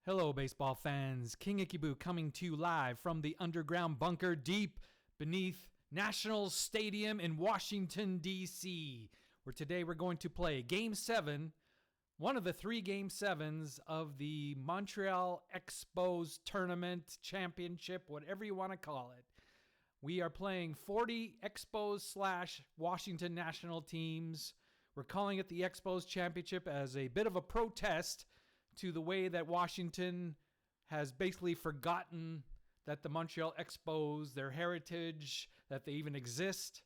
Hello, baseball fans. King Ikibu coming to you live from the underground bunker deep beneath Nationals Stadium in Washington, D.C., where today we're going to play Game 7, one of the 3 Game 7s of the Montreal Expos Tournament, Championship, whatever you want to call it. We are playing 40 Expos / Washington National teams. We're calling it the Expos Championship as a bit of a protest to the way that Washington has basically forgotten that the Montreal Expos, their heritage, that they even exist.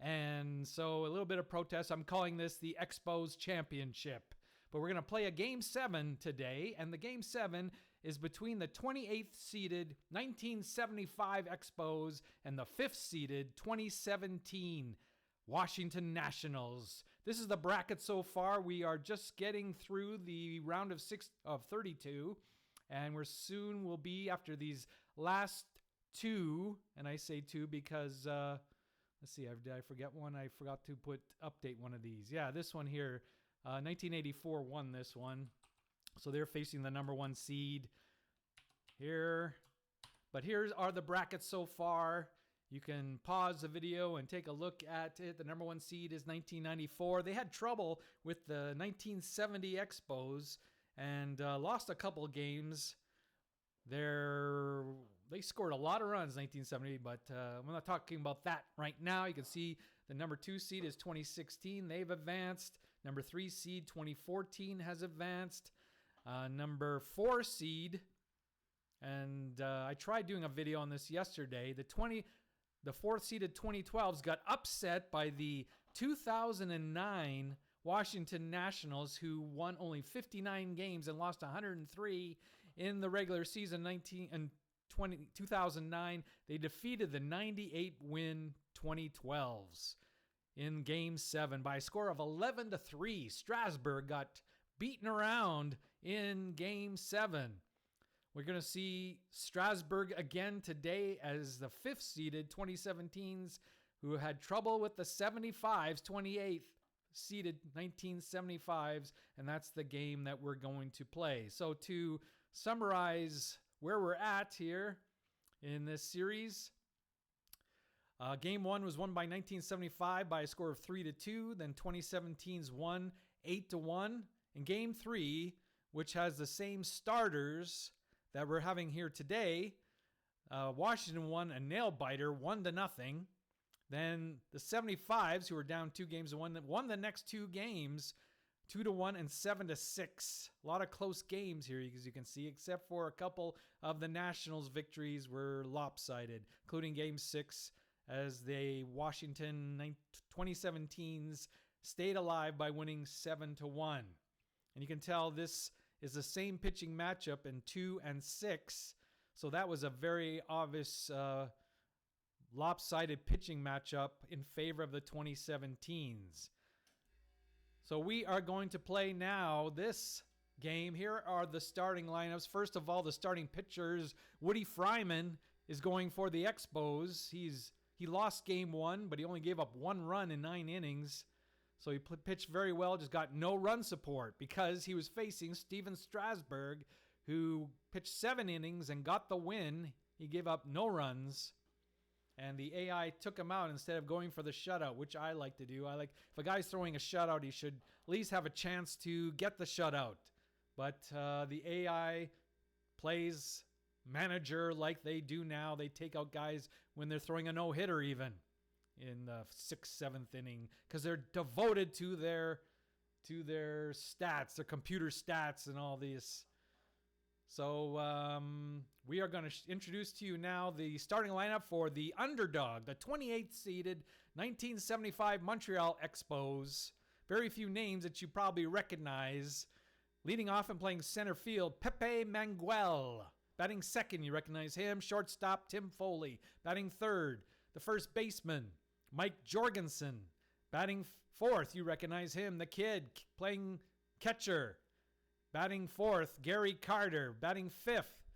And so a little bit of protest. I'm calling this the Expos Championship. But we're going to play a Game 7 today, and the Game 7 is between the 28th seeded 1975 Expos and the 5th seeded 2017 Washington Nationals. This is the bracket so far. We are just getting through the round of 32, and will be after these last 2. And I say 2 because let's see, did I forget one? I forgot to update one of these. Yeah, this one here. 1984 won this one, so they're facing the number 1 seed here. But here are the brackets so far. You can pause the video and take a look at it. The number 1 seed is 1994. They had trouble with the 1970 Expos and lost a couple games. They scored a lot of runs in 1970, but I'm not talking about that right now. You can see the number 2 seed is 2016. They've advanced. Number 3 seed 2014 has advanced. Number 4 seed, and I tried doing a video on this yesterday. The 4th seeded 2012s got upset by the 2009 Washington Nationals, who won only 59 games and lost 103 in the regular season. 2009, they defeated the 98-win 2012s in Game 7 by a score of 11-3. Strasburg got beaten around in Game 7. We're going to see Strasburg again today as the 5th seeded 2017s who had trouble with the 75s, 28th seeded 1975s, and that's the game that we're going to play. So to summarize where we're at here in this series, Game 1 was won by 1975 by a score of 3-2. Then 2017's won 8-1. In Game 3, which has the same starters that we're having here today, Washington won a nail-biter 1-0. Then the 75s, who were down 2 games to 1, won the next 2 games 2-1 and 7-6. A lot of close games here, as you can see, except for a couple of the Nationals' victories were lopsided, including Game 6, as the Washington 2017s stayed alive by winning 7-1. And you can tell this is the same pitching matchup in 2 and 6. So that was a very obvious lopsided pitching matchup in favor of the 2017s. So we are going to play now this game. Here are the starting lineups. First of all, the starting pitchers. Woody Fryman is going for the Expos. He lost Game 1, but he only gave up 1 run in 9 innings. So he pitched very well, just got no run support because he was facing Steven Strasburg, who pitched 7 innings and got the win. He gave up no runs, and the AI took him out instead of going for the shutout, which I like to do. If a guy's throwing a shutout, he should at least have a chance to get the shutout. But the AI plays manager like they do now. They take out guys when they're throwing a no-hitter even in the 6th, 7th inning, because they're devoted to their stats, their computer stats and all these. So we are going to introduce to you now the starting lineup for the underdog, the 28th seeded 1975 Montreal Expos. Very few names that you probably recognize. Leading off and playing center field, Pepe Manguel. Batting second, you recognize him. Shortstop, Tim Foley. Batting third, the first baseman, Mike Jorgensen. Batting fourth, you recognize him, the kid playing catcher. Batting fourth, Gary Carter. Batting fifth,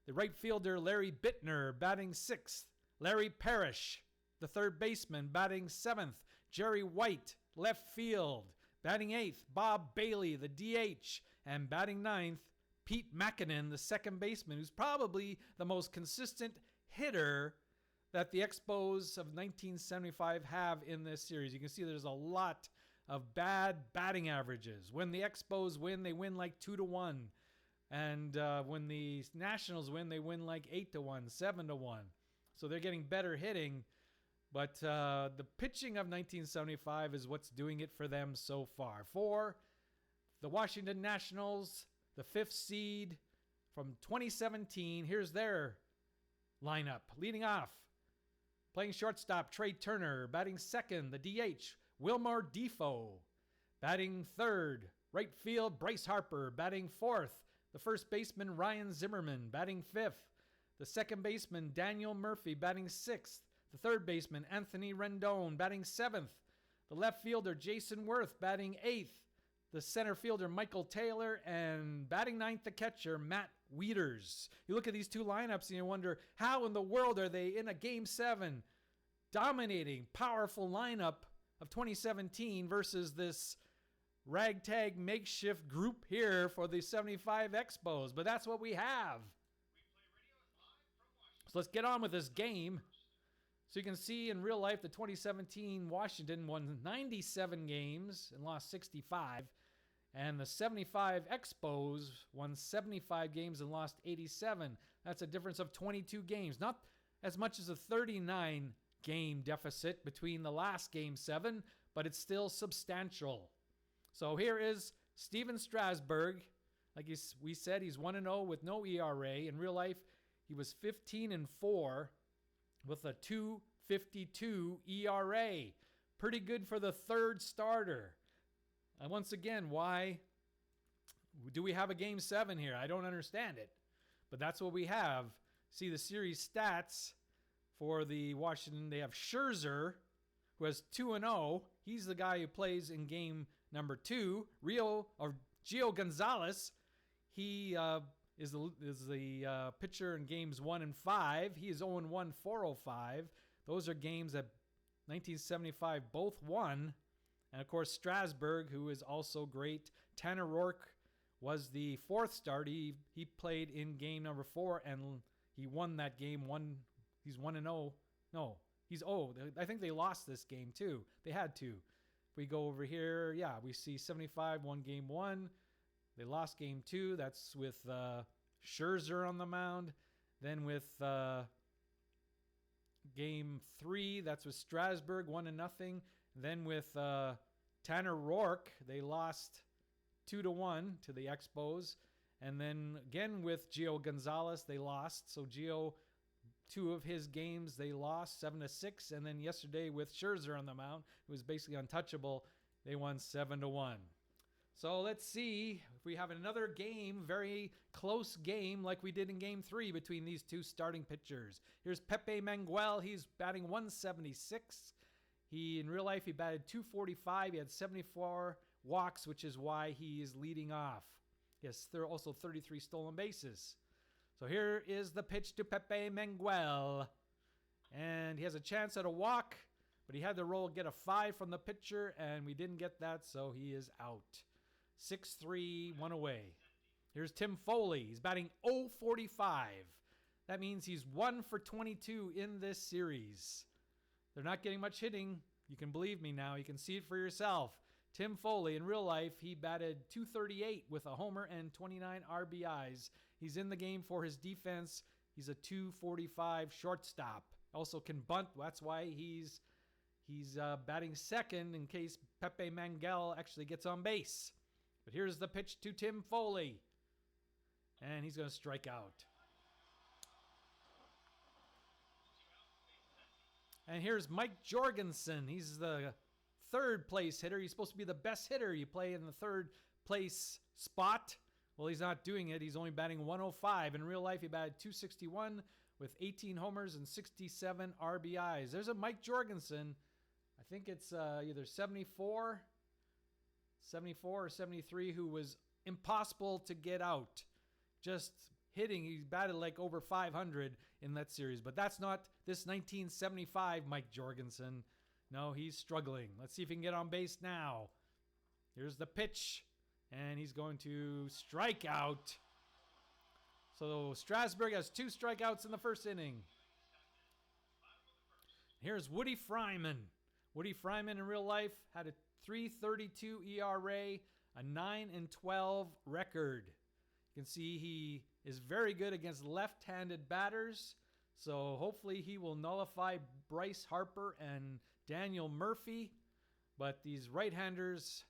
the right fielder, Larry Bittner. Batting sixth, Larry Parrish, the third baseman. Batting seventh, Jerry White, left field. Batting eighth, Bob Bailey, the DH. And batting ninth, Pete Makinen, the second baseman, who's probably the most consistent hitter that the Expos of 1975 have in this series. You can see there's a lot of bad batting averages. When the Expos win, they win like 2-1. And when the Nationals win, they win like 8-1, 7-1. So they're getting better hitting. But the pitching of 1975 is what's doing it for them so far. For the Washington Nationals, the 5th seed from 2017, here's their lineup. Leading off, playing shortstop, Trey Turner. Batting second, the DH, Wilmer Defoe. Batting third, right field, Bryce Harper. Batting fourth, the first baseman, Ryan Zimmerman. Batting fifth, the second baseman, Daniel Murphy. Batting sixth, the third baseman, Anthony Rendon. Batting seventh, the left fielder, Jason Worth. Batting eighth, the center fielder, Michael Taylor. And batting ninth, the catcher, Matt Wieters. You look at these two lineups and you wonder, how in the world are they in a Game 7 dominating, powerful lineup of 2017 versus this ragtag makeshift group here for the 75 Expos? But that's what we have. So let's get on with this game. So you can see in real life, the 2017 Washington won 97 games and lost 65. And the 75 Expos won 75 games and lost 87. That's a difference of 22 games. Not as much as a 39 game deficit between the last Game 7, but it's still substantial. So here is Steven Strasburg. Like we said, he's 1-0 with no ERA. In real life, he was 15-4 with a 2.52 ERA. Pretty good for the third starter. And once again, why do we have a Game 7 here? I don't understand it. But that's what we have. See the series stats for the Washington. They have Scherzer, who has 2-0. He's the guy who plays in game number 2. Gio Gonzalez, he is the pitcher in games 1 and 5. He is 0-1, 405. Those are games that 1975 both won. And of course, Strasburg, who is also great. Tanner Roark was the fourth start. He played in game number 4 and he won that game. He's 1-0. No, he's I think they lost this game too. They had to. If we go over here, yeah, we see 75 won game 1. They lost game 2. That's with Scherzer on the mound. Then with game 3, that's with Strasburg, 1-0. Then with Tanner Roark, they lost 2-1 to the Expos. And then again with Gio Gonzalez, they lost. So Gio, 2 of his games, they lost 7-6. And then yesterday with Scherzer on the mound, who was basically untouchable, they won 7-1. So let's see if we have another game, very close game like we did in game 3 between these two starting pitchers. Here's Pepe Manguel. He's batting 176. In real life, he batted 245. He had 74 walks, which is why he is leading off. Yes, there are also 33 stolen bases. So here is the pitch to Pepe Manguel. And he has a chance at a walk, but he had to get a 5 from the pitcher, and we didn't get that, so he is out. 6-3, 1 away. Here's Tim Foley. He's batting 0-45. That means he's 1 for 22 in this series. They're not getting much hitting. You can believe me now. You can see it for yourself. Tim Foley, in real life, he batted .238 with a homer and 29 RBIs. He's in the game for his defense. He's a .245 shortstop. Also can bunt. That's why he's batting second in case Pepe Manguel actually gets on base. But here's the pitch to Tim Foley. And he's going to strike out. And here's Mike Jorgensen. He's the third place hitter. He's supposed to be the best hitter. You play in the third place spot. Well, he's not doing it. He's only batting 105. In real life, he batted .261 with 18 homers and 67 RBIs. There's a Mike Jorgensen. I think it's either 74 or 73, who was impossible to get out. Just hitting. He batted like over 500 in that series. But that's not this 1975 Mike Jorgensen. No, he's struggling. Let's see if he can get on base now. Here's the pitch. And he's going to strike out. So Strasburg has 2 strikeouts in the first inning. Here's Woody Fryman. Woody Fryman in real life had a 3.32 ERA, a 9-12 record. You can see he is very good against left-handed batters. So hopefully he will nullify Bryce Harper and Daniel Murphy. But these right-handers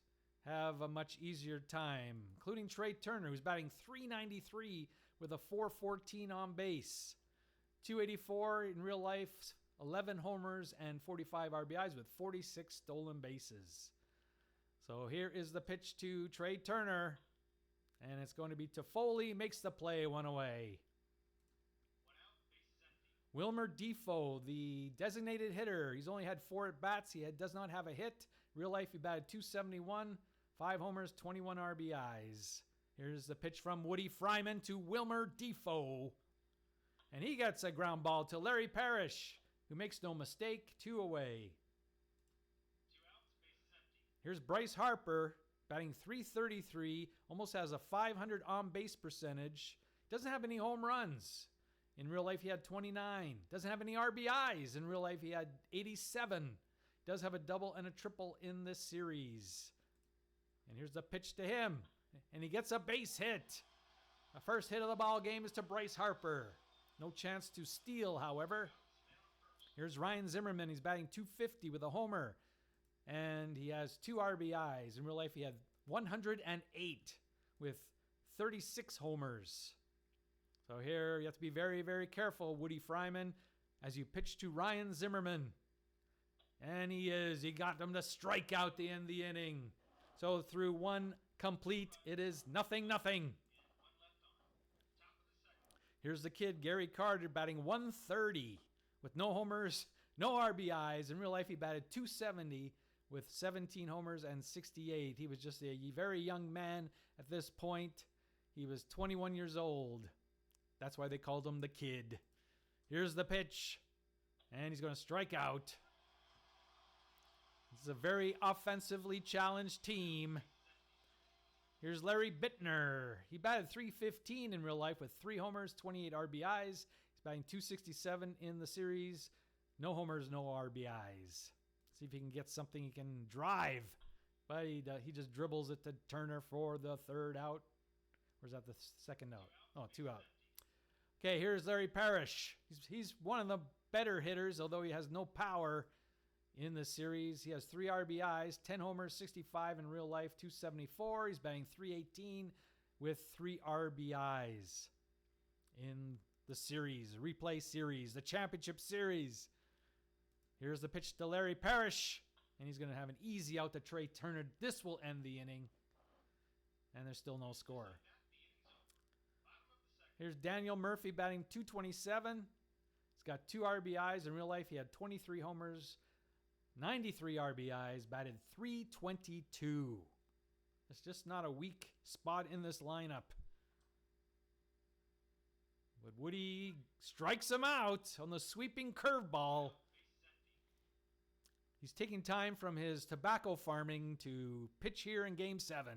have a much easier time, including Trey Turner, who's batting .393 with a .414 on base. 284 in real life, 11 homers and 45 RBIs with 46 stolen bases. So here is the pitch to Trey Turner, and it's going to be Toffoli, makes the play, 1 away. Wilmer Defoe, the designated hitter. He's only had 4 at-bats. He does not have a hit. Real life, he batted .271, 5 homers, 21 RBIs. Here's the pitch from Woody Fryman to Wilmer Defoe. And he gets a ground ball to Larry Parrish, who makes no mistake, 2 away. Here's Bryce Harper, batting .333, almost has a .500 on-base percentage. Doesn't have any home runs. In real life, he had 29. Doesn't have any RBIs. In real life, he had 87. Does have a double and a triple in this series. And here's the pitch to him. And he gets a base hit. The first hit of the ball game is to Bryce Harper. No chance to steal, however. Here's Ryan Zimmerman. He's batting .250 with a homer. And he has 2 RBIs. In real life, he had 108 with 36 homers. So here you have to be very, very careful, Woody Fryman, as you pitch to Ryan Zimmerman. And he got him to strike out to end the inning. So through 1 complete, it is 0-0. Here's the kid, Gary Carter, batting .130 with no homers, no RBIs. In real life, he batted .270 with 17 homers and 68. He was just a very young man at this point. He was 21 years old. That's why they called him the kid. Here's the pitch. And he's going to strike out. This is a very offensively challenged team. Here's Larry Bittner. He batted .315 in real life with 3 homers, 28 RBIs. He's batting .267 in the series. No homers, no RBIs. See if he can get something he can drive. But he just dribbles it to Turner for the 3rd out. Or is that the 2nd out? Oh, 2 out. Okay, here's Larry Parrish. He's one of the better hitters, although he has no power in the series. He has 3 RBIs, 10 homers, 65 in real life, .274. He's batting .318 with 3 RBIs in the series, replay series, the championship series. Here's the pitch to Larry Parrish, and he's going to have an easy out to Trey Turner. This will end the inning, and there's still no score. Here's Daniel Murphy batting .227. He's got 2 RBIs. In real life, he had 23 homers, 93 RBIs, batted .322. It's just not a weak spot in this lineup. But Woody strikes him out on the sweeping curveball. He's taking time from his tobacco farming to pitch here in Game 7.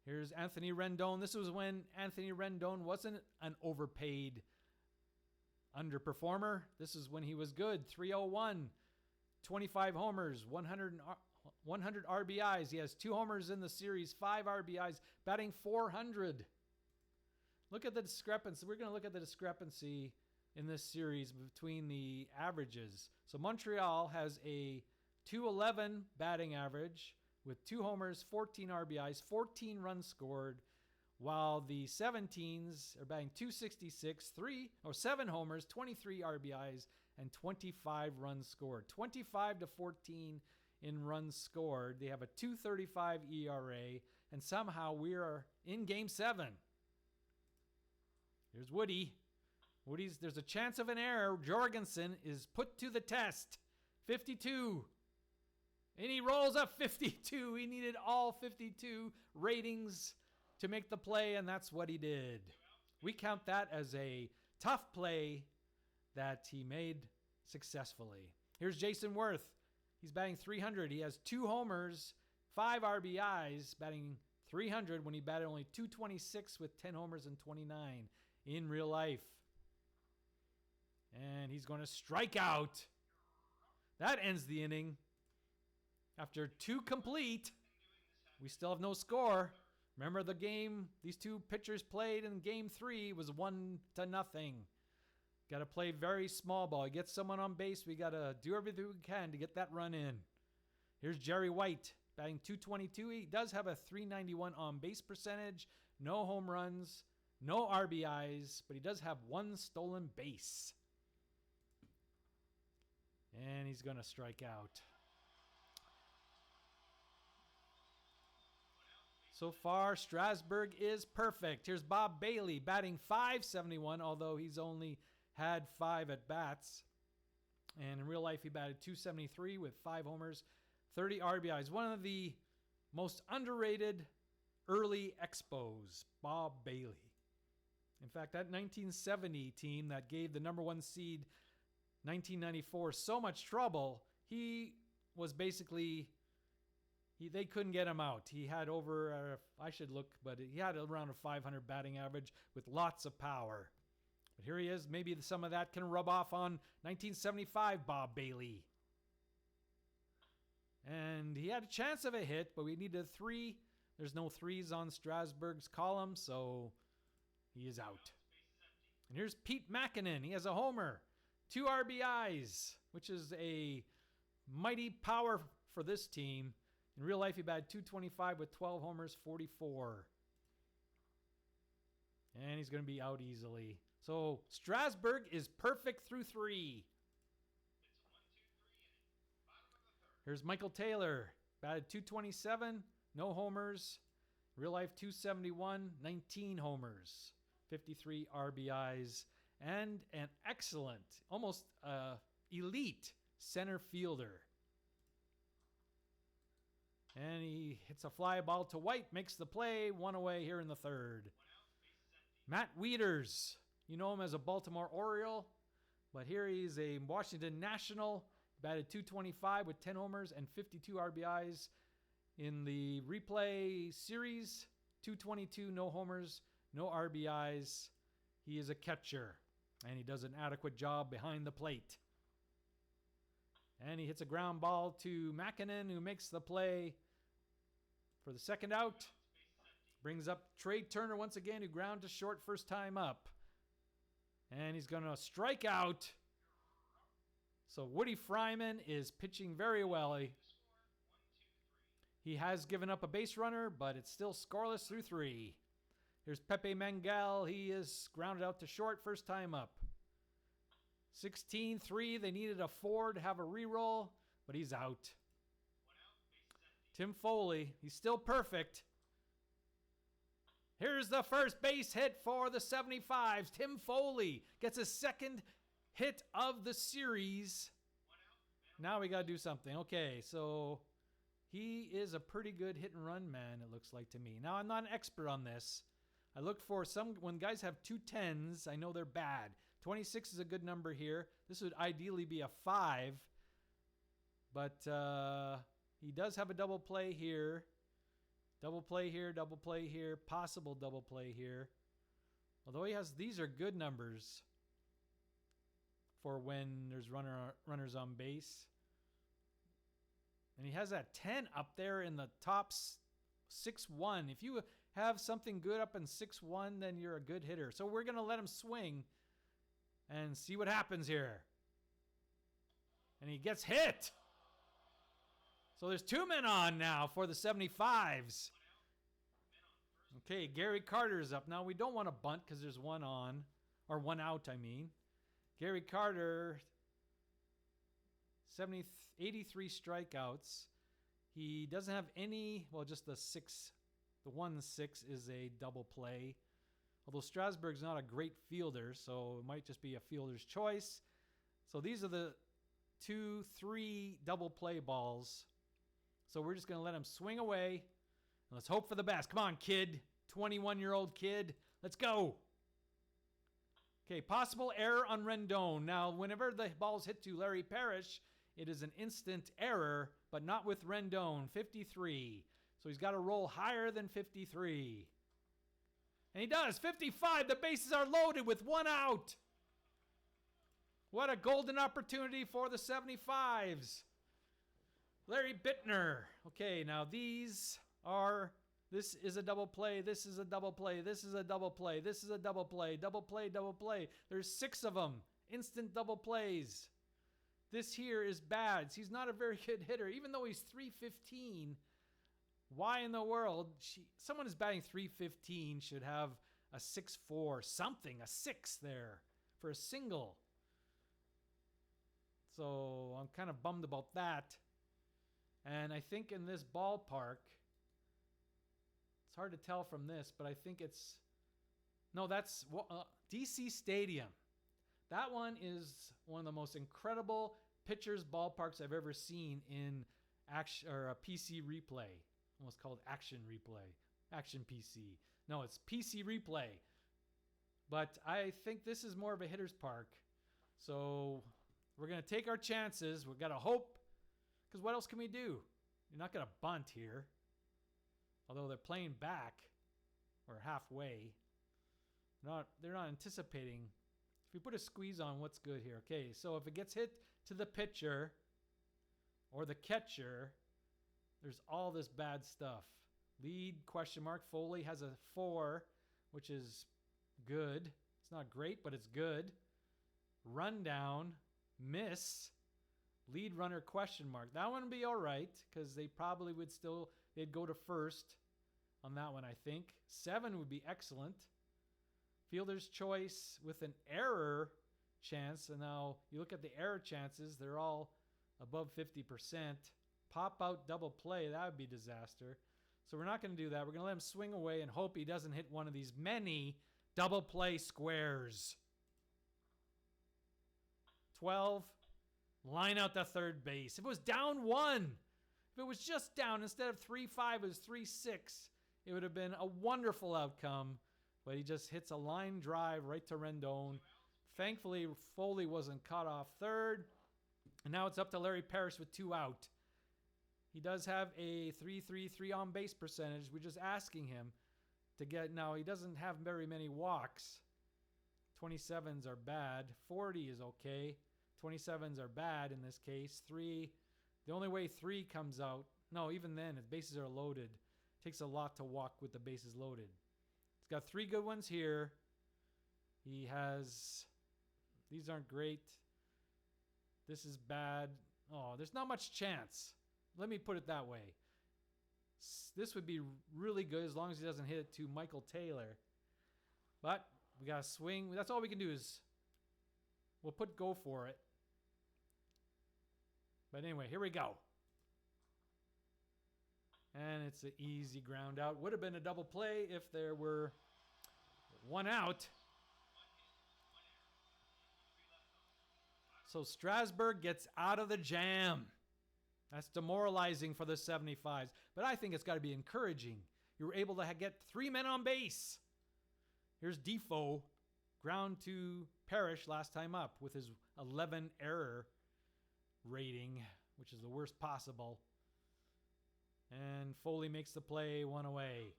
Here's Anthony Rendon. This was when Anthony Rendon wasn't an overpaid underperformer. This is when he was good. 301, 25 homers, 100 RBIs. He has 2 homers in the series, 5 RBIs, batting .400. Look at the discrepancy. We're going to look at the discrepancy in this series between the averages. So Montreal has a .211 batting average with 2 homers, 14 RBIs, 14 runs scored, while the 17s are batting .266, 7 homers, 23 RBIs, and 25 runs scored. 25 to 14 in runs scored. They have a .235 ERA, and somehow we are in Game 7. Here's Woody. There's a chance of an error. Jorgensen is put to the test. 52. And he rolls up 52. He needed all 52 ratings to make the play, and that's what he did. We count that as a tough play that he made successfully. Here's Jason Worth. He's batting .300. He has 2 homers, 5 RBIs, batting 300 when he batted only 226 with 10 homers and 29 in real life. And he's going to strike out. That ends the inning. After 2 complete, we still have no score. Remember the game these two pitchers played in game 3 was 1-0. Got to play very small ball. Get someone on base. We got to do everything we can to get that run in. Here's Jerry White batting .222. He does have a .391 on base percentage. No home runs, no RBIs, but he does have 1 stolen base. And he's going to strike out. So far, Strasburg is perfect. Here's Bob Bailey batting .571, although he's only had 5 at-bats. And in real life, he batted .273 with 5 homers, 30 RBIs. One of the most underrated early Expos, Bob Bailey. In fact, that 1970 team that gave the #1 seed 1994 so much trouble, he was basically... they couldn't get him out. He had over, I should look, but he had around a 500 batting average with lots of power. But here he is. Maybe some of that can rub off on 1975 Bob Bailey. And he had a chance of a hit, but we needed a 3. There's no 3s on Strasburg's column, so he is out. And here's Pete Makinen. He has a homer, 2 RBIs, which is a mighty power for this team. In real life, he batted .225 with 12 homers, 44. And he's going to be out easily. So Strasburg is perfect through 3. Here's Michael Taylor. Batted .227, no homers. Real life .271, 19 homers, 53 RBIs, and an excellent, almost elite center fielder. And he hits a fly ball to White, makes the play, 1 away here in the 3rd. Matt Wieters, you know him as a Baltimore Oriole, but here he's a Washington National, batted .225 with 10 homers and 52 RBIs. In the replay series, .222, no homers, no RBIs. He is a catcher, and he does an adequate job behind the plate. And he hits a ground ball to Makinen, who makes the play for the 2nd out. Brings up Trey Turner once again, who ground to short first time up. And he's going to strike out. So Woody Fryman is pitching very well. He has given up a base runner, but it's still scoreless through 3. Here's Pepe Mangal. He is grounded out to short first time up. 16-3. They needed a 4 to have a reroll, but he's out. Tim Foley, he's still perfect. Here's the first base hit for the 75s. Tim Foley gets his 2nd hit of the series. Now we got to do something. Okay, so he is a pretty good hit and run man, it looks like to me. Now, I'm not an expert on this. I look for when guys have 2 10s, I know they're bad. 26 is a good number here. This would ideally be a 5. But he does have a double play here. Double play here, double play here, possible double play here. Although these are good numbers for when there's runners on base. And he has that 10 up there in the top 6-1. If you have something good up in 6-1, then you're a good hitter. So we're going to let him swing and see what happens here. And he gets hit. So there's 2 men on now for the 75s. Okay, Gary Carter's up. Now we don't want to bunt because there's 1 on, or 1 out, I mean. Gary Carter, 83 strikeouts. He doesn't have any, well, just the 6. The 1-6 is a double play. Although Strasburg's not a great fielder, so it might just be a fielder's choice. So these are the 2-3 double play balls. So we're just going to let him swing away. And let's hope for the best. Come on, kid. 21-year-old kid. Let's go. Okay, possible error on Rendon. Now, whenever the ball's hit to Larry Parrish, it is an instant error, but not with Rendon. 53. So he's got to roll higher than 53. And he does. 55. The bases are loaded with one out. What a golden opportunity for the 75s. Larry Bittner. Okay, now these are... This is a double play. This is a double play. This is a double play. This is a double play. Double play, double play. There's 6 of them. Instant double plays. This here is bad. He's not a very good hitter. Even though he's 315, why in the world? Someone is batting 315 should have a 6-4, something, a 6 there for a single. So I'm kind of bummed about that. And I think in this ballpark, it's hard to tell from this, but I think it's... No, that's DC Stadium. That one is one of the most incredible pitchers ballparks I've ever seen in action or a PC replay. Almost called action replay. Action PC. No, it's PC replay. But I think this is more of a hitter's park. So we're going to take our chances. We've got to hope. Because what else can we do? You're not going to bunt here. Although they're playing back. Or halfway. They're not anticipating. If we put a squeeze on, what's good here? Okay, so if it gets hit to the pitcher or the catcher, there's all this bad stuff. Lead, question mark. Foley has a 4, which is good. It's not great, but it's good. Rundown, miss. Lead runner, question mark. That one would be all right because they probably would still, they'd go to first on that one, I think. 7 would be excellent. Fielder's choice with an error chance. And now you look at the error chances, they're all above 50%. Pop out double play, that would be disaster. So we're not going to do that. We're going to let him swing away and hope he doesn't hit one of these many double play squares. 12, line out the third base. If it was down 1, if it was just down instead of 3-5, it was 3-6, it would have been a wonderful outcome. But he just hits a line drive right to Rendon. Thankfully, Foley wasn't caught off third. And now it's up to Larry Parrish with 2 out. He does have a .333 on base percentage. We're just asking him to get... Now, he doesn't have very many walks. 27s are bad. 40 is okay. 27s are bad in this case. 3. The only way 3 comes out... No, even then, if bases are loaded, it takes a lot to walk with the bases loaded. He's got 3 good ones here. He has... These aren't great. This is bad. Oh, there's not much chance. Let me put it that way. This would be really good as long as he doesn't hit it to Michael Taylor. But we got to swing. That's all we can do is we'll put go for it. But anyway, here we go. And it's an easy ground out. Would have been a double play if there were 1 out. So Strasburg gets out of the jam. That's demoralizing for the 75s. But I think it's got to be encouraging. You were able to get 3 men on base. Here's Defoe. Ground to Parrish last time up with his 11 error rating, which is the worst possible. And Foley makes the play, 1 away.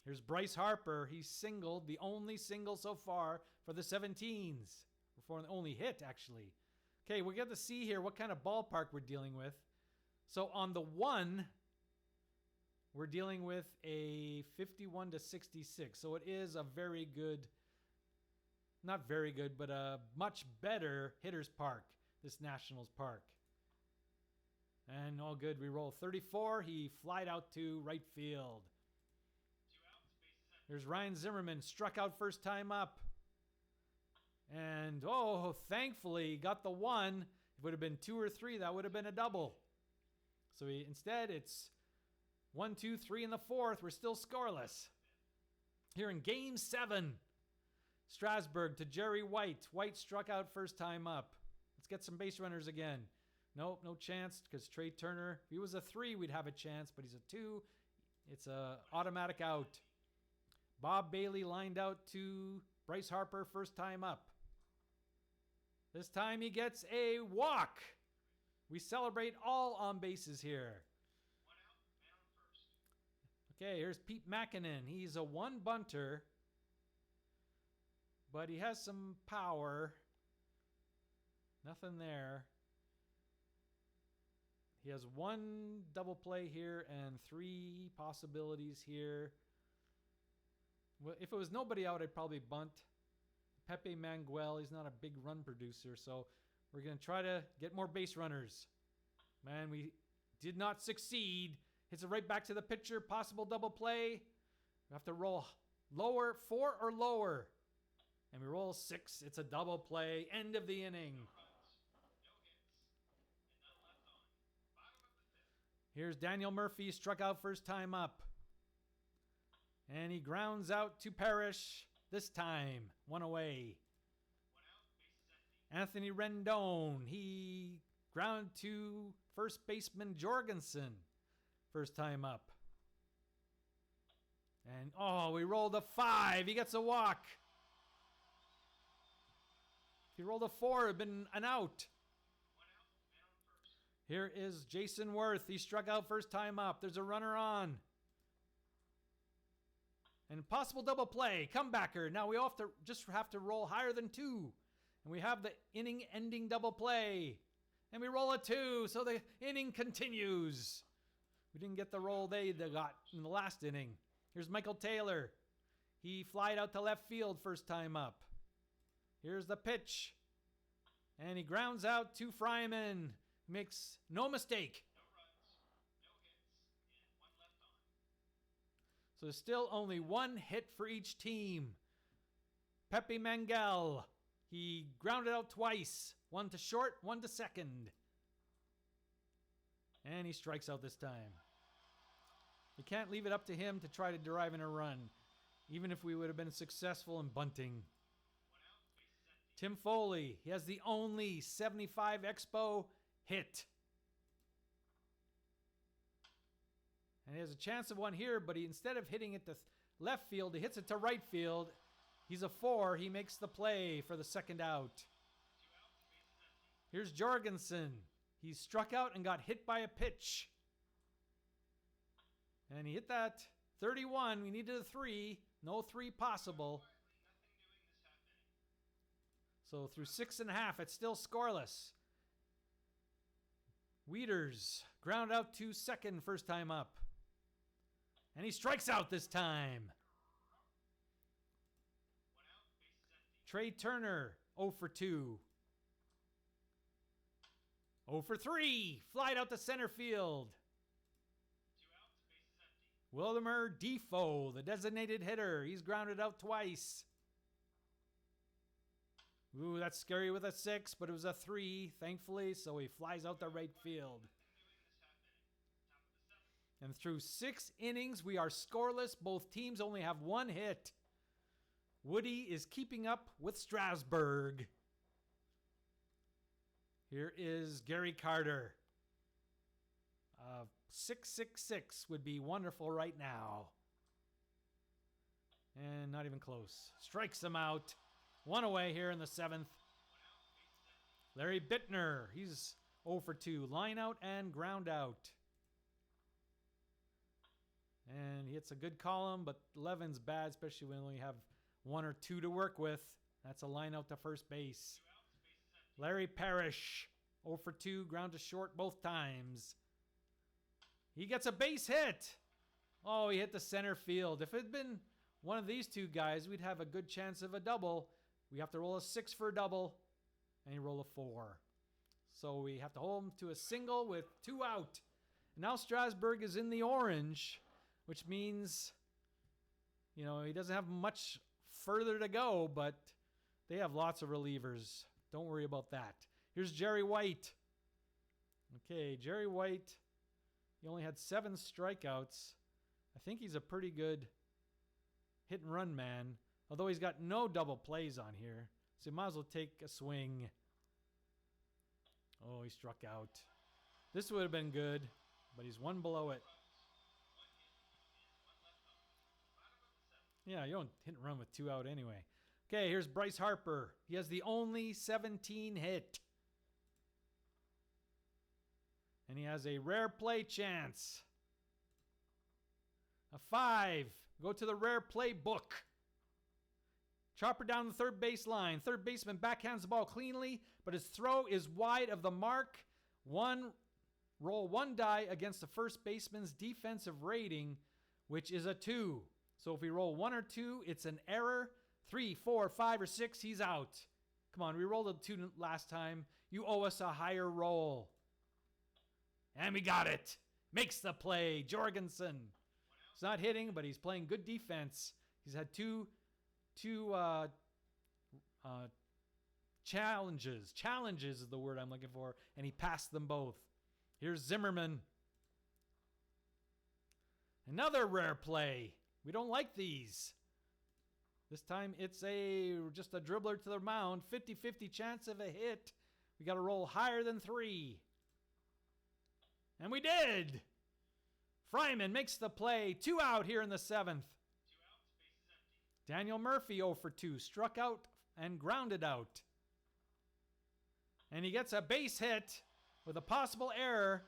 Here's Bryce Harper. He's singled, the only single so far for the 17s. For the only hit, actually. Okay, we get to see here what kind of ballpark we're dealing with. So on the 1, we're dealing with a 51-66. So it is a very good, not very good, but a much better hitter's park, this Nationals park. And all good. We roll 34. He flied out to right field. There's Ryan Zimmerman, struck out first time up. And, oh, thankfully, got the 1. If it would have been 2 or 3, that would have been a double. So instead, it's 1, 2, 3 in the 4th. We're still scoreless. Here in Game 7, Strasburg to Jerry White. White struck out first time up. Let's get some base runners again. Nope, no chance because Trey Turner, if he was a 3, we'd have a chance, but he's a 2. It's a automatic out. Bob Bailey lined out to Bryce Harper first time up. This time he gets a walk. We celebrate all on bases here. 1 out, man on first. Okay, here's Pete Makinen. He's a one bunter, but he has some power. Nothing there. He has one double play here and 3 possibilities here. Well, if it was nobody out, I'd probably bunt. Pepe Manguel, he's not a big run producer, so we're going to try to get more base runners. Man, we did not succeed. Hits it right back to the pitcher. Possible double play. We have to roll lower, 4 or lower. And we roll 6. It's a double play. End of the inning. Here's Daniel Murphy. Struck out first time up. And he grounds out to Parrish. This time, 1 away. Anthony Rendon. He ground to first baseman Jorgensen. First time up. And, oh, we rolled a 5. He gets a walk. If he rolled a 4, it would have been an out. Here is Jason Worth. He struck out first time up. There's a runner on. And possible double play. Comebacker. Now we just have to roll higher than 2. And we have the inning-ending double play. And we roll a 2, so the inning continues. We didn't get the roll they got in the last inning. Here's Michael Taylor. He flied out to left field first time up. Here's the pitch. And he grounds out to Fryman. Makes no mistake. No runs, no hits, and 1 left on. So there's still only 1 hit for each team. Pepe Manguel. He grounded out twice. 1 to short, 1 to second. And he strikes out this time. You can't leave it up to him to try to derive in a run, even if we would have been successful in bunting. Tim Foley. He has the only 75 Expo hit. And he has a chance of 1 here, but instead of hitting it to left field, he hits it to right field. He's a 4. He makes the play for the second out. Here's Jorgensen. He struck out and got hit by a pitch. And he hit that 31. We needed a 3. No 3 possible. So through 6.5, it's still scoreless. Wieters ground out to second first time up. And he strikes out this time. Trey Turner, 0 for 2. 0 for 3. Flied out to center field. 2 outs, base is empty. Wilmer Defoe, the designated hitter. He's grounded out twice. Ooh, that's scary with a 6, but it was a 3, thankfully, so he flies out to right field. And through 6 innings, we are scoreless. Both teams only have 1 hit. Woody is keeping up with Strasburg. Here is Gary Carter. 666 would be wonderful right now. And not even close. Strikes him out. 1 away here in the 7th. Larry Bittner. He's 0 for 2. Line out and ground out. And he hits a good column, but 11's bad, especially when we only have 1 or 2 to work with. That's a line out to first base. Larry Parrish. 0 for 2. Ground to short both times. He gets a base hit. Oh, he hit the center field. If it had been one of these 2 guys, we'd have a good chance of a double. We have to roll a 6 for a double, and you roll a 4. So we have to hold him to a single with 2 out. Now Strasburg is in the orange, which means, you know, he doesn't have much further to go, but they have lots of relievers. Don't worry about that. Here's Jerry White. Okay, Jerry White, he only had 7 strikeouts. I think he's a pretty good hit and run man. Although he's got no double plays on here. So you might as well take a swing. Oh, he struck out. This would have been good, but he's 1 below it. Yeah, you don't hit and run with 2 out anyway. Okay, here's Bryce Harper. He has the only 17 hit. And he has a rare play chance. A 5. Go to the rare play book. Chopper down the third base line. Third baseman backhands the ball cleanly, but his throw is wide of the mark. Roll 1 die against the first baseman's defensive rating, which is a 2. So if we roll 1 or 2, it's an error. 3, 4, 5, or 6, he's out. Come on, we rolled a 2 last time. You owe us a higher roll. And we got it. Makes the play. Jorgensen. He's not hitting, but he's playing good defense. He's had two challenges. Challenges is the word I'm looking for. And he passed them both. Here's Zimmerman. Another rare play. We don't like these. This time it's just a dribbler to the mound. 50-50 chance of a hit. We got to roll higher than 3. And we did. Fryman makes the play. 2 out here in the 7th. 2 outs, base is empty. Daniel Murphy 0 for 2. Struck out and grounded out. And he gets a base hit with a possible error.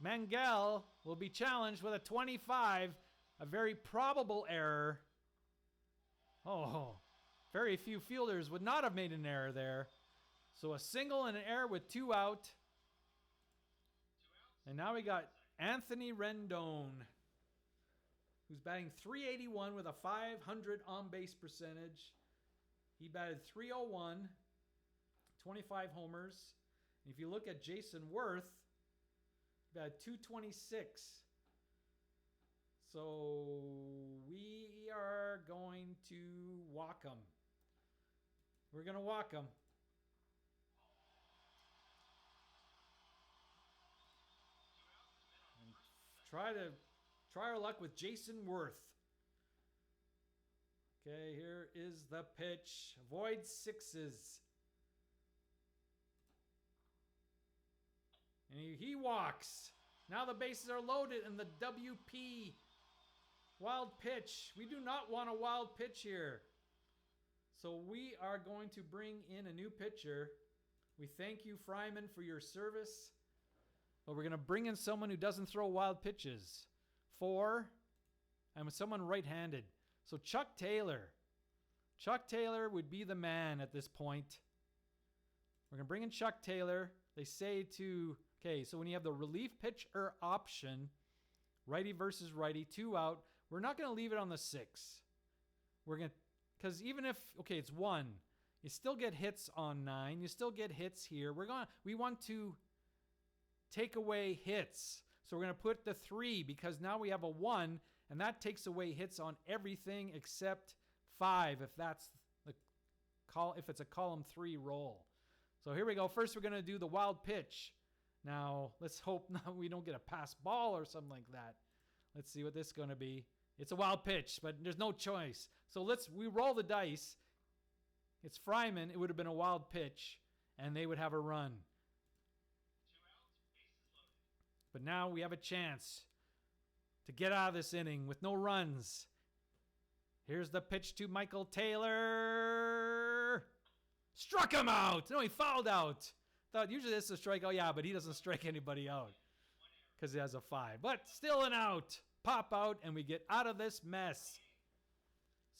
Mangel will be challenged with a 25. A very probable error. Oh, very few fielders would not have made an error there. So a single and an error with 2 out. 2 outs. And now we got Anthony Rendon, who's batting .381 with a .500 on-base percentage. He batted .301, 25 homers. And if you look at Jason Worth, he batted .226. So we are going to walk him. We're going to walk him. And try our luck with Jason Worth. Okay, here is the pitch. Avoid 6s. And he walks. Now the bases are loaded and the WP. Wild pitch. We do not want a wild pitch here. So we are going to bring in a new pitcher. We thank you, Fryman, for your service. But we're going to bring in someone who doesn't throw wild pitches. 4. And someone right-handed. So Chuck Taylor. Chuck Taylor would be the man at this point. We're going to bring in Chuck Taylor. They say to... Okay, so when you have the relief pitcher option, righty versus righty, 2 out, we're not going to leave it on the 6. We're going to... Because even if... Okay, it's 1. You still get hits on 9. You still get hits here. We want to take away hits. So we're going to put the 3 because now we have a 1, and that takes away hits on everything except 5 if that's if it's a column 3 roll. So here we go. First we're going to do the wild pitch. Now, let's hope now we don't get a pass ball or something like that. Let's see what this is going to be. It's a wild pitch, but there's no choice. So we roll the dice. It's Fryman. It would have been a wild pitch, and they would have a run. 2 outs, bases loaded. But now we have a chance to get out of this inning with no runs. Here's the pitch to Michael Taylor. Struck him out. No, he fouled out. Thought usually this is a strikeout. Yeah, but he doesn't strike anybody out because he has a 5. But still an out. Pop out, and we get out of this mess.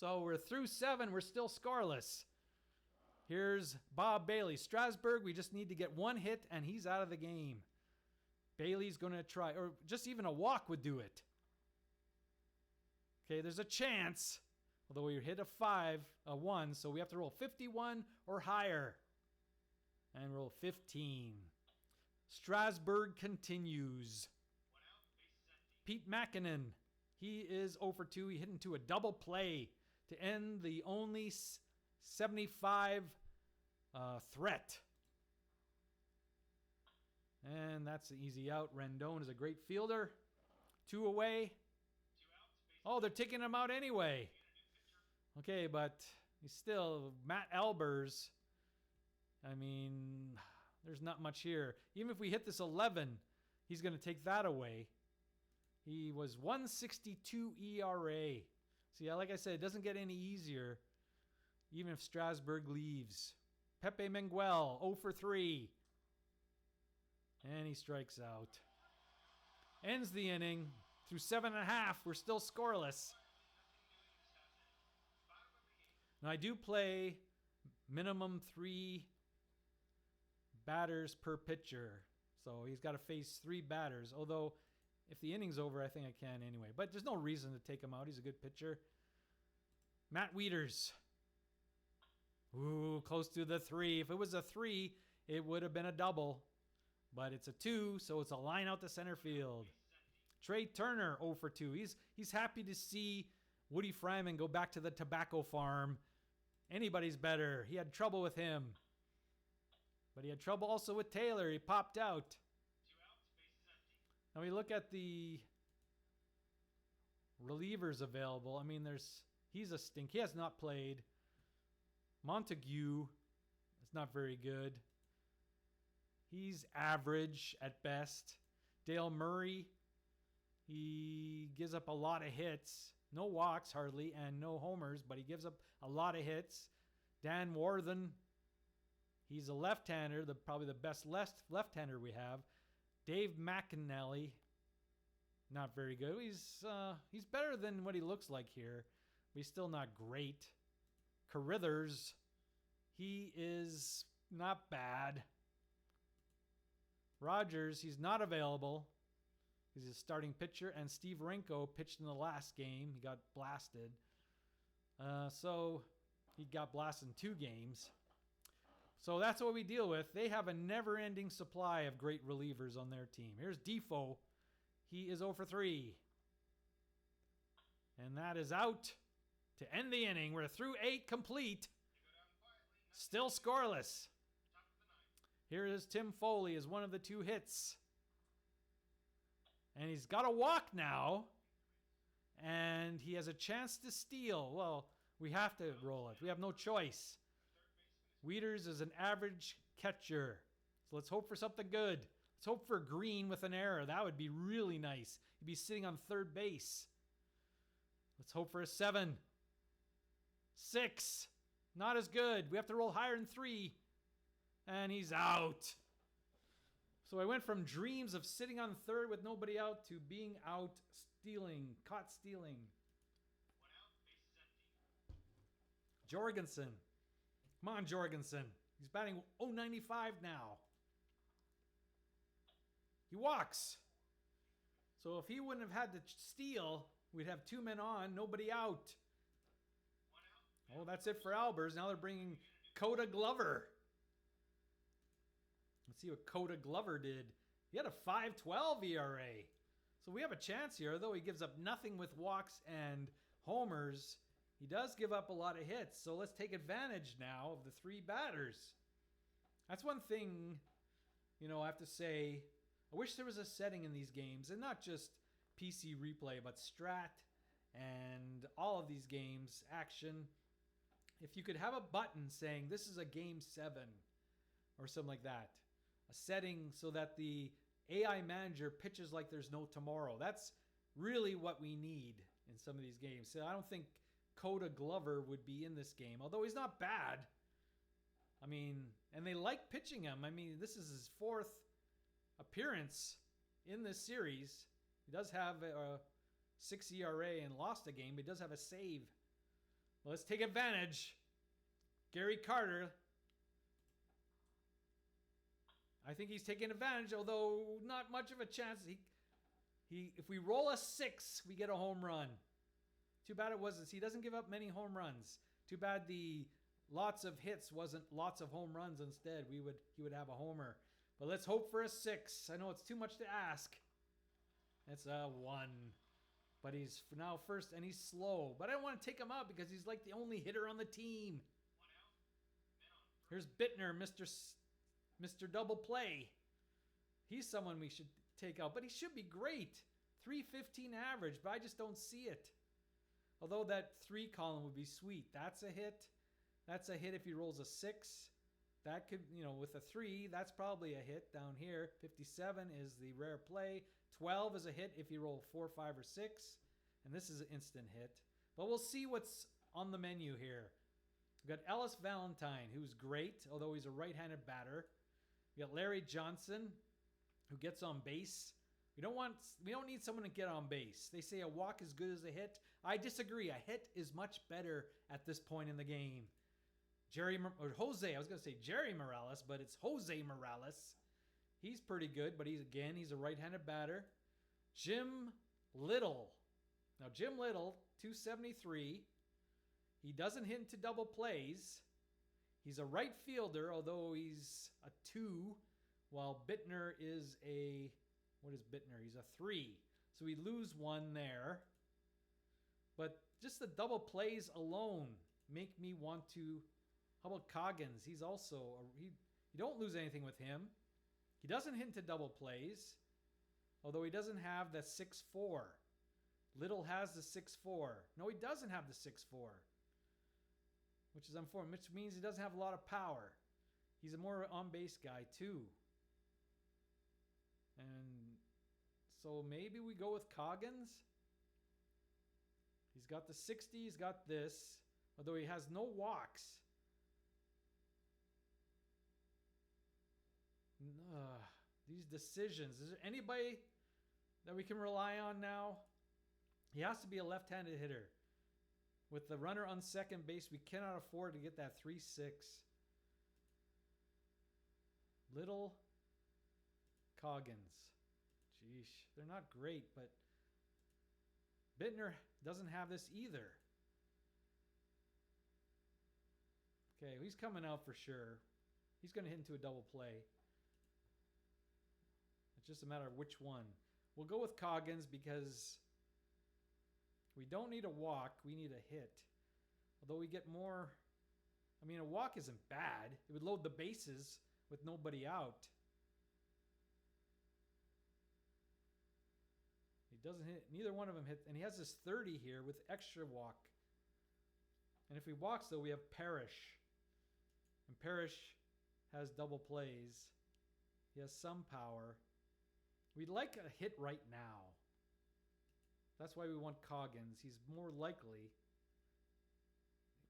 So we're through 7. We're still scoreless. Here's Bob Bailey. Strasburg, we just need to get 1 hit, and he's out of the game. Bailey's going to try, or just even a walk would do it. Okay, there's a chance, although we hit a 1, so we have to roll 51 or higher. And roll 15. Strasburg continues. 1 out, bases empty. Pete Makinen. He is 0 for 2. He hit into a double play to end the only 75 threat. And that's an easy out. Rendon is a great fielder. 2 away. 2 outs, bases Oh, they're taking him out anyway. Okay, but he's still Matt Albers. I mean, there's not much here. Even if we hit this 11, he's going to take that away. He was 162 ERA. See, like I said, it doesn't get any easier, even if Strasburg leaves. Pepe Menguel, 0 for 3. And he strikes out. Ends the inning. Through 7.5, we're still scoreless. Now I do play minimum 3 batters per pitcher. So he's got to face 3 batters. Although if the inning's over, I think I can anyway. But there's no reason to take him out. He's a good pitcher. Matt Wieters. Ooh, close to the 3. If it was a 3, it would have been a double. But it's a 2, so it's a line out to center field. Trey Turner, 0 for 2. He's happy to see Woody Fryman go back to the tobacco farm. Anybody's better. He had trouble with him. But he had trouble also with Taylor. He popped out. 2 outs, base is empty. Now we look at the relievers available. I mean, he's a stink. He has not played. Montague is not very good. He's average at best. Dale Murray, he gives up a lot of hits. No walks hardly and no homers, but he gives up a lot of hits. Dan Warthen, he's a left-hander, probably the best left-hander we have. Dave McAnally, not very good. He's better than what he looks like here, but he's still not great. Carithers, he is not bad. Rogers, he's not available. He's a starting pitcher. And Steve Renko pitched in the last game. He got blasted. So he got blasted in 2 games. So that's what we deal with. They have a never-ending supply of great relievers on their team. Here's Defoe. He is 0 for 3. And that is out to end the inning. We're through 8 complete. Still scoreless. Here is Tim Foley as one of the 2 hits. And he's got a walk now. And he has a chance to steal. Well, we have to roll it. We have no choice. Wieters is an average catcher. So let's hope for something good. Let's hope for Green with an error. That would be really nice. He'd be sitting on third base. Let's hope for a 7. 6. Not as good. We have to roll higher than 3. And he's out. So I went from dreams of sitting on third with nobody out to being out stealing, caught stealing. 1 out, base is empty. Jorgensen. Come on, Jorgensen. He's batting .095 now. He walks. So if he wouldn't have had to steal, we'd have 2 men on, nobody out. 1 out. Oh, that's it for Albers. Now they're bringing Coda Glover. Let's see what Coda Glover did. He had a 5.12 ERA. So we have a chance here, though he gives up nothing with walks and homers. He does give up a lot of hits. So let's take advantage now of the 3 batters. That's one thing, I have to say. I wish there was a setting in these games, and not just PC replay, but Strat and all of these games, action. If you could have a button saying this is a game 7 or something like that. A setting so that the AI manager pitches like there's no tomorrow. That's really what we need in some of these games. So I don't think Coda Glover would be in this game, although he's not bad. I mean, and they like pitching him. I mean, this is his 4th appearance in this series. He does have a 6 ERA and lost a game, but he does have a save. Well, let's take advantage. Gary Carter. I think he's taking advantage, although not much of a chance. If we roll a 6, we get a home run. Too bad it wasn't. He doesn't give up many home runs. Too bad the lots of hits wasn't lots of home runs instead. He would have a homer. But let's hope for a 6. I know it's too much to ask. It's a 1. But he's now first, and he's slow. But I don't want to take him out because he's like the only hitter on the team. 1 out. Here's Bittner, Mr. Double Play. He's someone we should take out, but he should be great. 315 average, but I just don't see it. Although that 3 column would be sweet. That's a hit. That's a hit if he rolls a 6. That could, with a 3, that's probably a hit down here. 57 is the rare play. 12 is a hit if you roll 4, 5, or 6. And this is an instant hit. But we'll see what's on the menu here. We've got Ellis Valentine, who's great, although he's a right-handed batter. We got Larry Johnson, who gets on base. We don't need someone to get on base. They say a walk is good as a hit. I disagree. A hit is much better at this point in the game. Jose, I was going to say Jerry Morales, but it's Jose Morales. He's pretty good, but he's a right-handed batter. Jim Little. Now, Jim Little, 273. He doesn't hit into double plays. He's a right fielder, although he's a 2, while Bittner is a... What is Bittner? He's a 3. So we lose 1 there. But just the double plays alone make me want to... How about Coggins? He's also... you don't lose anything with him. He doesn't hit into double plays, although he doesn't have the 6'4". Little has the 6'4". No, he doesn't have the 6'4", which is unfortunate, which means he doesn't have a lot of power. He's a more on-base guy, too. And so maybe we go with Coggins. He's got the 60, he's got this, although he has no walks. These decisions. Is there anybody that we can rely on now? He has to be a left-handed hitter. With the runner on second base, we cannot afford to get that 3-6. Little, Coggins. Sheesh, they're not great, but Bittner doesn't have this either. Okay, he's coming out for sure. He's going to hit into a double play. It's just a matter of which one. We'll go with Coggins because we don't need a walk. We need a hit. Although we get more... I mean, a walk isn't bad. It would load the bases with nobody out. He doesn't hit... Neither one of them hit... And he has this 30 here with extra walk. And if he walks, though, we have Parrish. And Parrish has double plays. He has some power. We'd like a hit right now. That's why we want Coggins. He's more likely.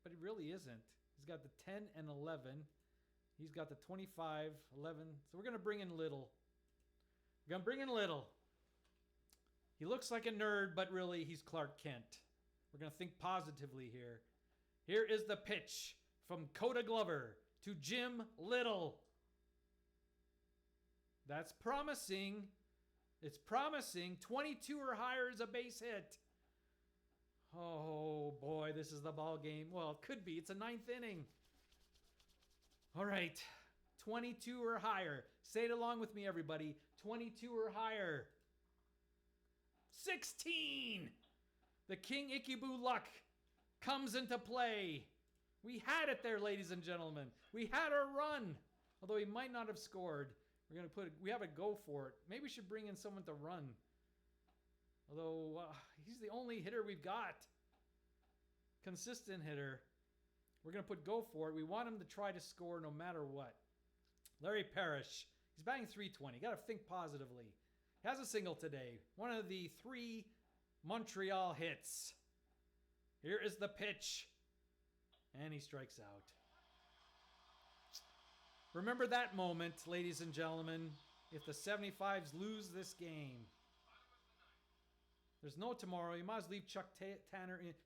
But he really isn't. He's got the 10 and 11. He's got the 25, 11. So we're going to bring in Little. We're going to bring in Little. He looks like a nerd, but really he's Clark Kent. We're going to think positively here. Here is the pitch from Coda Glover to Jim Little. That's promising. It's promising. 22 or higher is a base hit. Oh boy, this is the ball game. Well, it could be. It's a 9th inning. All right. 22 or higher. Say it along with me, everybody. 22 or higher. 16. The King Ikibu luck comes into play. We had it there, ladies and gentlemen. We had our run. Although he might not have scored. We have a go for it. Maybe we should bring in someone to run. Although he's the only hitter we've got. Consistent hitter. We're going to put go for it. We want him to try to score no matter what. Larry Parrish. He's batting .320. Got to think positively. He has a single today. One of the 3 Montreal hits. Here is the pitch. And he strikes out. Remember that moment, ladies and gentlemen, if the 75s lose this game. There's no tomorrow. You might as well leave Chuck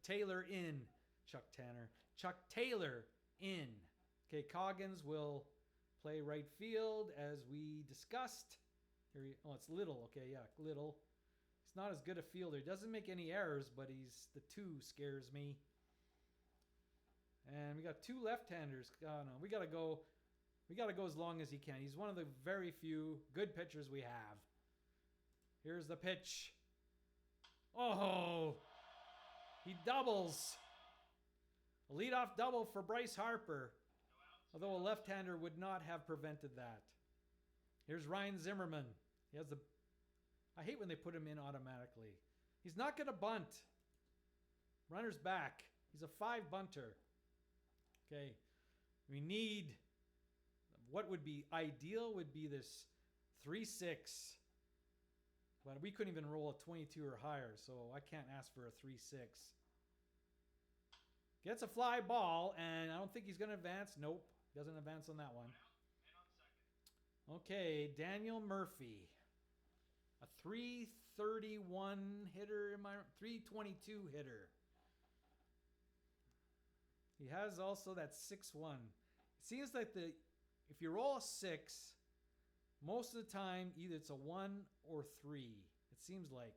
Taylor in. Chuck Taylor in. Okay, Coggins will play right field as we discussed. It's Little. Okay, yeah, Little. He's not as good a fielder. He doesn't make any errors, but the 2 scares me. And we got 2 left-handers. Oh, no, we got to go as long as he can. He's one of the very few good pitchers we have. Here's the pitch. Oh, he doubles. A leadoff double for Bryce Harper. Although a left-hander would not have prevented that. Here's Ryan Zimmerman. I hate when they put him in automatically. He's not going to bunt. Runner's back. He's a 5 bunter. Okay. We need... What would be ideal would be this 3-6. But we couldn't even roll a 22 or higher, so I can't ask for a 3-6. Gets a fly ball, and I don't think he's going to advance. Nope, doesn't advance on that one. Okay, Daniel Murphy. A 331 hitter, 322 hitter. He has also that 6-1. It seems like if you roll a 6, most of the time either it's a 1 or 3. It seems like.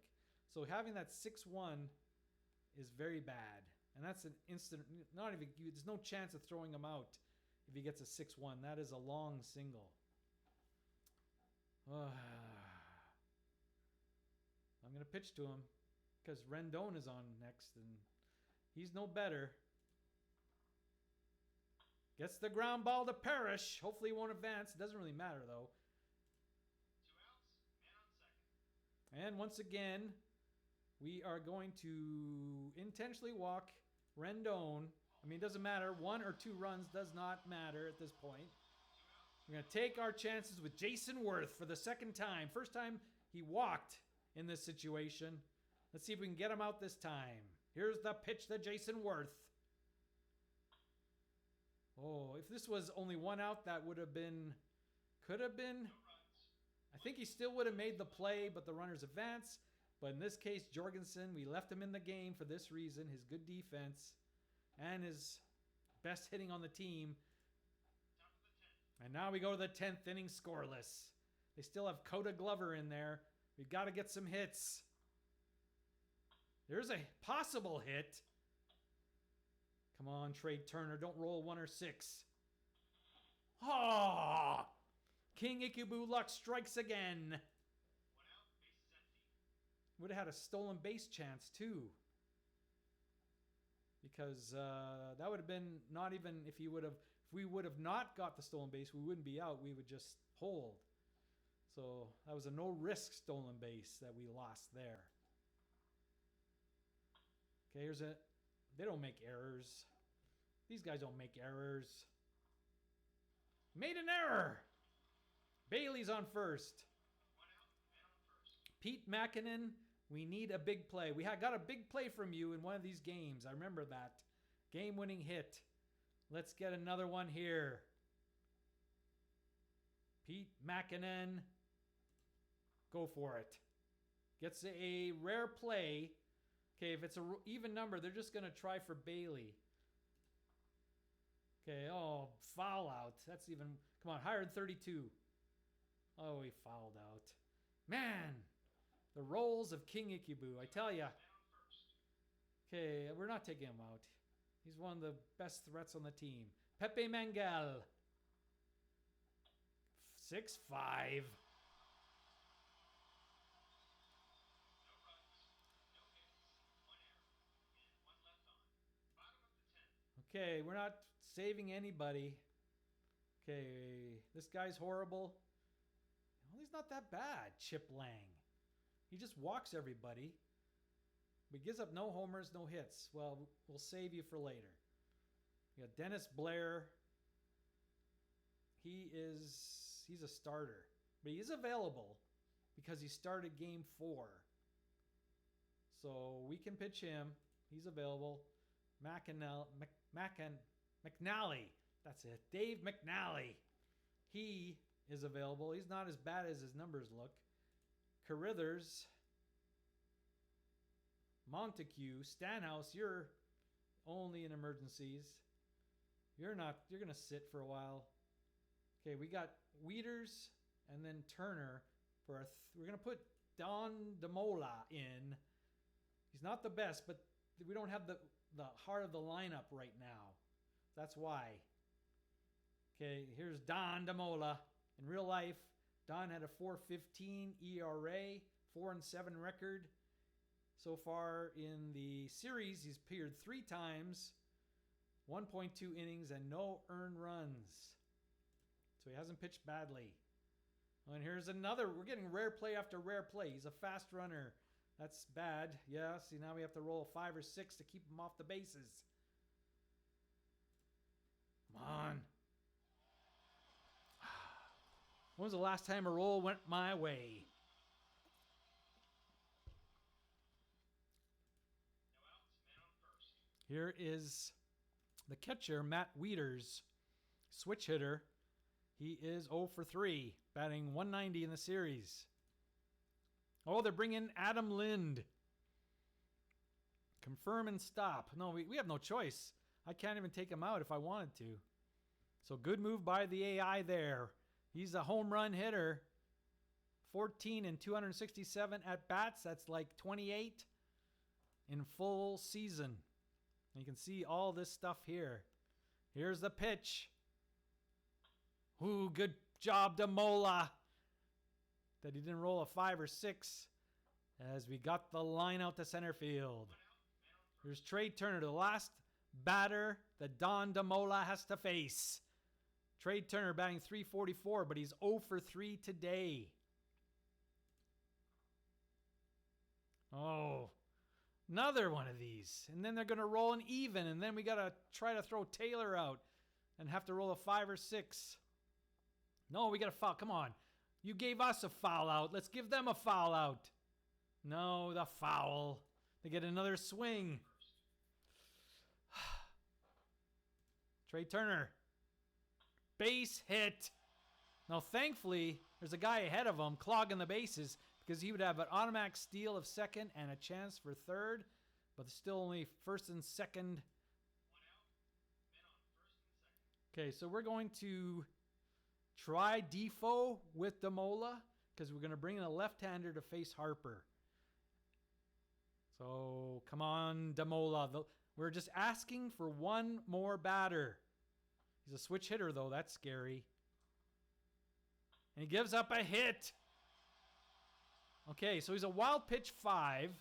So having that 6-1 is very bad. And that's an instant, there's no chance of throwing him out if he gets a 6-1. That is a long single. I'm going to pitch to him because Rendon is on next and he's no better. Gets the ground ball to Parrish. Hopefully he won't advance. It doesn't really matter though. 2 outs, man on second. And once again, we are going to intentionally walk Rendon. I mean, it doesn't matter. 1 or 2 runs does not matter at this point. We're going to take our chances with Jason Worth for the second time. First time he walked in this situation. Let's see if we can get him out this time. Here's the pitch to Jason Worth. Oh, if this was only 1 out, that would have been, could have been. I think he still would have made the play, but the runners advance. But in this case, Jorgensen, we left him in the game for this reason. His good defense and his best hitting on the team. And now we go to the 10th inning scoreless. They still have Coda Glover in there. We've got to get some hits. There's a possible hit. Come on, Trade Turner. Don't roll 1 or 6. Ah! King Ikubu luck strikes again. 1 out, base is empty. Would have had a stolen base chance too. Because that would have been not even if we would have not got the stolen base, we wouldn't be out. We would just hold. So that was a no risk stolen base that we lost there. Okay, here's a. They don't make errors. These guys don't make errors. Made an error. Bailey's on first. 1 out, man on first. Pete Makinen, we need a big play. We got a big play from you in one of these games. I remember that. Game-winning hit. Let's get another one here. Pete Makinen. Go for it. Gets a rare play. Okay, if it's an even number, they're just going to try for Bailey. Okay, oh, foul out. That's even, come on, higher than 32. Oh, he fouled out. Man, the rolls of King Ikubu, I tell ya. Man on first. Okay, we're not taking him out. He's one of the best threats on the team. Pepe Mangel. 6-5. No runs, no hits, 1 error, and 1 left on. Bottom of the 10th. Okay, we're not saving anybody. Okay, this guy's horrible. Well, he's not that bad, Chip Lang. He just walks everybody. But he gives up no homers, no hits. Well, we'll save you for later. We got Dennis Blair. He's a starter. But he is available because he started game 4. So we can pitch him. He's available. McNally. That's it. Dave McNally. He is available. He's not as bad as his numbers look. Carithers. Montague. Stanhouse, you're only in emergencies. You're not. You're going to sit for a while. Okay, we got Wieters and then Turner. We're going to put Don DeMola in. He's not the best, but we don't have the heart of the lineup right now. That's why. Okay, here's Don DeMola. In real life, Don had a 4.15 ERA, 4-7 record. So far in the series, he's appeared 3 times, 1.2 innings, and no earned runs. So he hasn't pitched badly. And here's another. We're getting rare play after rare play. He's a fast runner. That's bad. Yeah, see, now we have to roll 5 or 6 to keep him off the bases. Come on. When was the last time a roll went my way? No outs, man on first. Here is the catcher, Matt Wieters, switch hitter. He is 0 for 3, batting 190 in the series. Oh, they're bringing Adam Lind. Confirm and stop. No, we have no choice. I can't even take him out if I wanted to. So good move by the AI there. He's a home run hitter. 14 and 267 at bats. That's like 28 in full season. And you can see all this stuff here. Here's the pitch. Ooh, good job, DeMola. That he didn't roll a 5 or 6 as we got the line out to center field. Here's Trey Turner, the last batter that Don DeMola has to face. Trey Turner batting .344, but he's 0 for 3 today. Oh, another one of these. And then they're going to roll an even, and then we got to try to throw Taylor out and have to roll a 5 or 6. No, we got a foul. Come on. You gave us a foul out. Let's give them a foul out. No, the foul. They get another swing. Trey Turner. Base hit. Now, thankfully, there's a guy ahead of him clogging the bases because he would have an automatic steal of second and a chance for third, but there's still only first and second. Okay, so we're going to try Defoe with DeMola because we're going to bring in a left-hander to face Harper. So, come on, DeMola. We're just asking for one more batter. He's a switch hitter, though. That's scary. And he gives up a hit. Okay, so he's a wild pitch 5.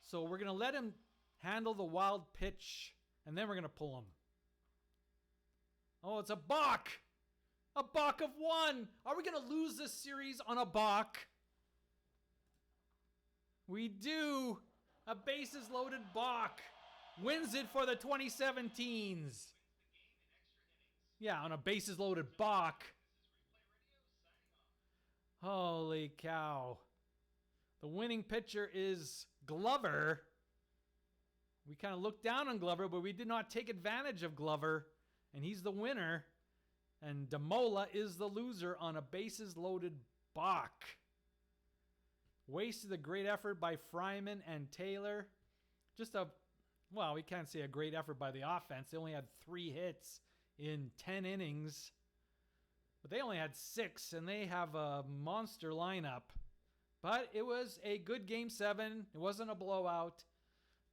So we're going to let him handle the wild pitch, and then we're going to pull him. Oh, it's a balk. A balk of 1. Are we going to lose this series on a balk? We do. A bases loaded balk. Wins it for the 2017s. Yeah, on a bases loaded balk. Holy cow. The winning pitcher is Glover. We kind of looked down on Glover, but we did not take advantage of Glover. And he's the winner. And DeMola is the loser on a bases loaded balk. Wasted a great effort by Fryman and Taylor. Well, we can't say a great effort by the offense. They only had 3 hits in 10 innings. But they only had 6, and they have a monster lineup. But it was a good Game 7. It wasn't a blowout.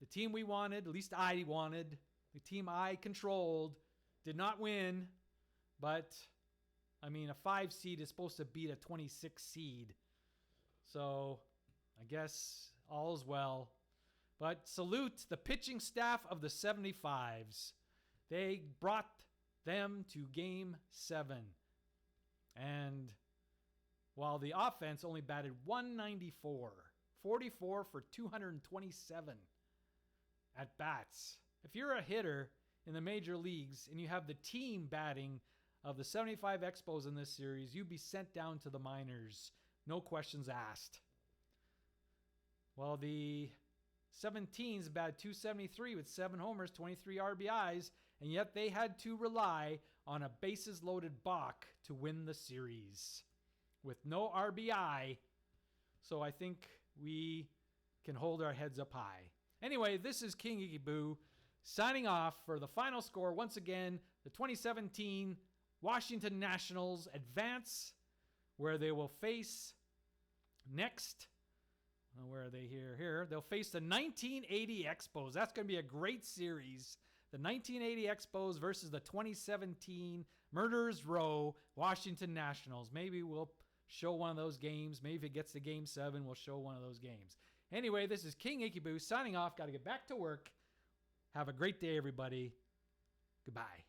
The team we wanted, at least I wanted, the team I controlled, did not win. But, I mean, a 5 seed is supposed to beat a 26 seed. So, I guess all's well. But salute the pitching staff of the 75s. They brought them to Game 7. And while the offense only batted .194, 44 for 227 at bats. If you're a hitter in the major leagues and you have the team batting of the 75 Expos in this series, you'd be sent down to the minors. No questions asked. Well, the 17s batted .273 with 7 homers, 23 RBIs, and yet they had to rely on a bases-loaded balk to win the series with no RBI. So I think we can hold our heads up high. Anyway, this is King Iggy Boo signing off for the final score. Once again, the 2017 Washington Nationals advance, where they will face next. Where are they here? Here. They'll face the 1980 Expos. That's going to be a great series. The 1980 Expos versus the 2017 Murderers Row Washington Nationals. Maybe we'll show one of those games. Maybe if it gets to Game 7, we'll show one of those games. Anyway, this is King Iggy Boo signing off. Got to get back to work. Have a great day, everybody. Goodbye.